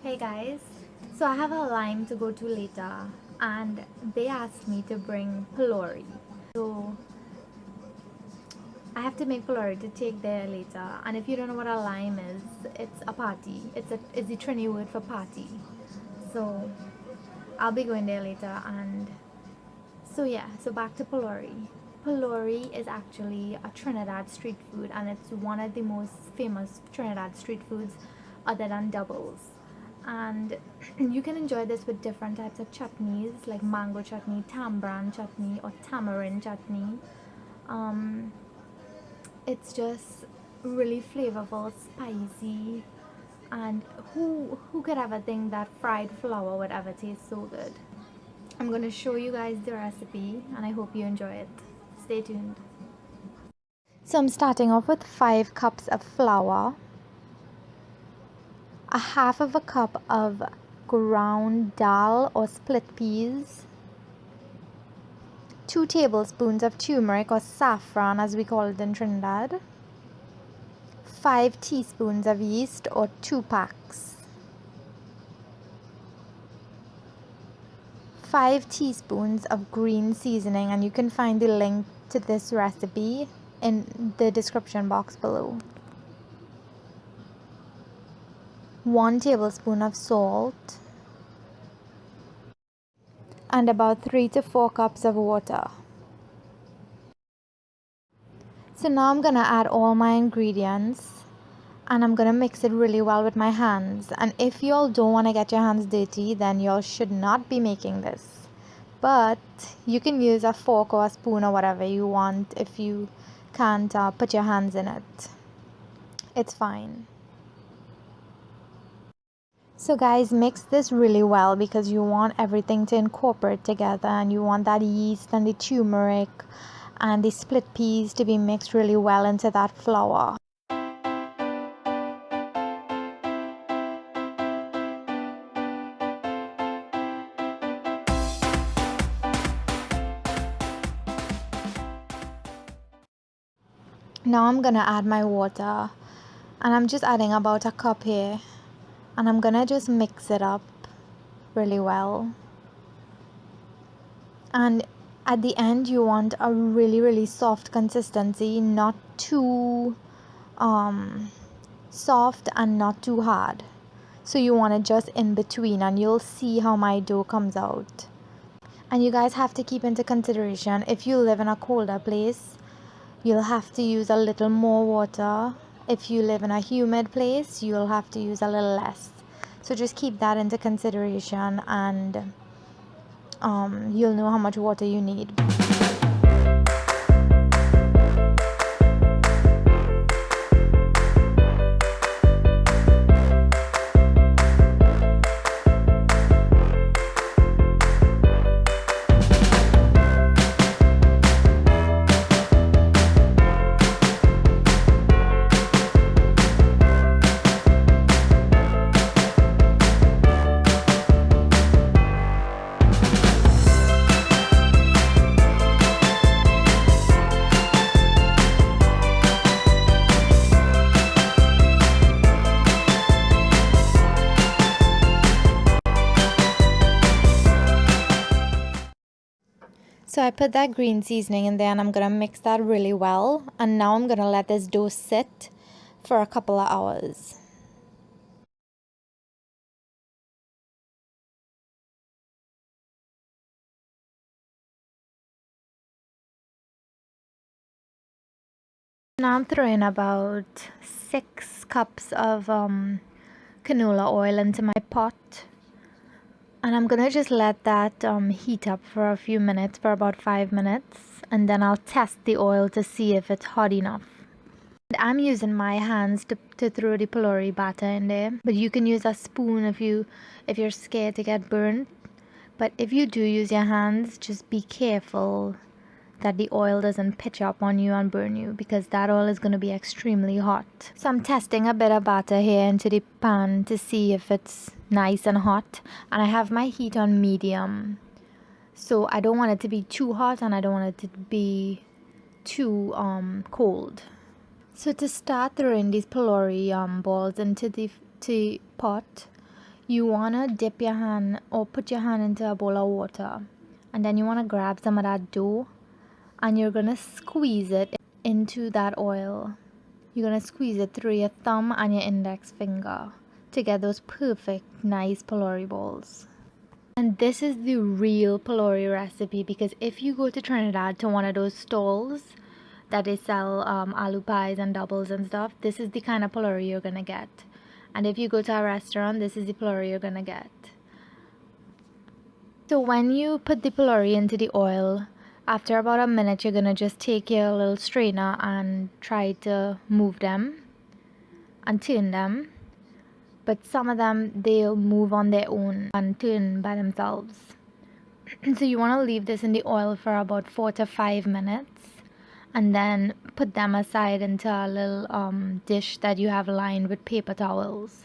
Hey guys, so I have a lime to go to later and they asked me to bring Pholourie. So I have to make Pholourie to take there later, and if you don't know what a lime is, it's a party. It's the Trini word for party. So I'll be going there later and so back to Pholourie. Pholourie is actually a Trinidad street food and it's one of the most famous Trinidad street foods other than doubles. And you can enjoy this with different types of chutneys like mango chutney, Tambran chutney, or tamarind chutney. Um, it's just really flavorful, spicy, and who could ever think that fried flour would ever taste so good? I'm going to show you guys the recipe and I hope you enjoy it. Stay tuned. So I'm starting off with 5 cups of flour, a half of a cup of ground dhal or split peas, 2 tablespoons of turmeric or saffron as we call it in Trinidad, 5 teaspoons of yeast or 2 packs, 5 teaspoons of green seasoning, and you can find the link to this recipe in the description box below. 1 tablespoon of salt and about 3 to 4 cups of water. So now I'm gonna add all my ingredients and I'm gonna mix it really well with my hands. And if y'all don't want to get your hands dirty, then y'all should not be making this. But you can use a fork or a spoon or whatever you want if you can't put your hands in it. It's fine. So guys, mix this really well because you want everything to incorporate together and you want that yeast and the turmeric and the split peas to be mixed really well into that flour. Now I'm gonna add my water and I'm just adding about a cup here and I'm gonna just mix it up really well. And at the end you want a really soft consistency, not too soft and not too hard. So you want it just in between and you'll see how my dough comes out. And you guys have to keep into consideration, if you live in a colder place, you'll have to use a little more water. If you live in a humid place, you'll have to use a little less. So just keep that into consideration and you'll know how much water you need. So I put that green seasoning in there and I'm gonna mix that really well. And now I'm gonna let this dough sit for a couple of hours. Now I'm throwing about 6 cups of canola oil into my pot. And I'm gonna just let that heat up for a few minutes, for about 5 minutes, and then I'll test the oil to see if it's hot enough. And I'm using my hands to throw the Pholourie batter in there, but you can use a spoon if you're scared to get burnt. But if you do use your hands, just be careful that the oil doesn't pitch up on you and burn you, because that oil is going to be extremely hot. So I'm testing a bit of batter here into the pan to see if it's nice and hot, and I have my heat on medium, so I don't want it to be too hot and I don't want it to be too cold. So to start throwing these Pholourie balls into the pot, you want to dip your hand or put your hand into a bowl of water, and then you want to grab some of that dough and you're going to squeeze it into that oil. You're going to squeeze it through your thumb and your index finger to get those perfect, nice Pholourie balls. And this is the real Pholourie recipe, because if you go to Trinidad to one of those stalls that they sell aloo pies and doubles and stuff, this is the kind of Pholourie you're going to get. And if you go to a restaurant, this is the Pholourie you're going to get. So when you put the Pholourie into the oil, after about a minute, you're going to just take your little strainer and try to move them and turn them. But some of them, they'll move on their own and turn by themselves. So you want to leave this in the oil for about 4 to 5 minutes, and then put them aside into a little dish that you have lined with paper towels.